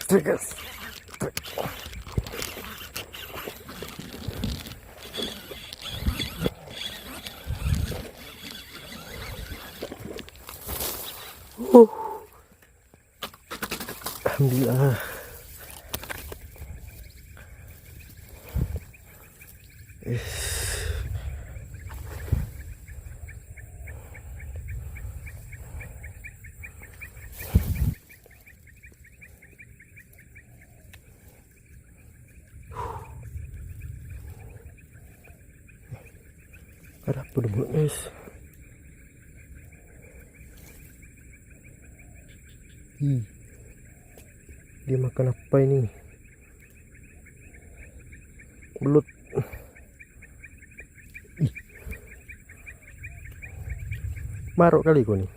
Guys. Alhamdulillah. Ada apa dulu guys? Dia makan apa ini? Belut. Maruk kali kau nih.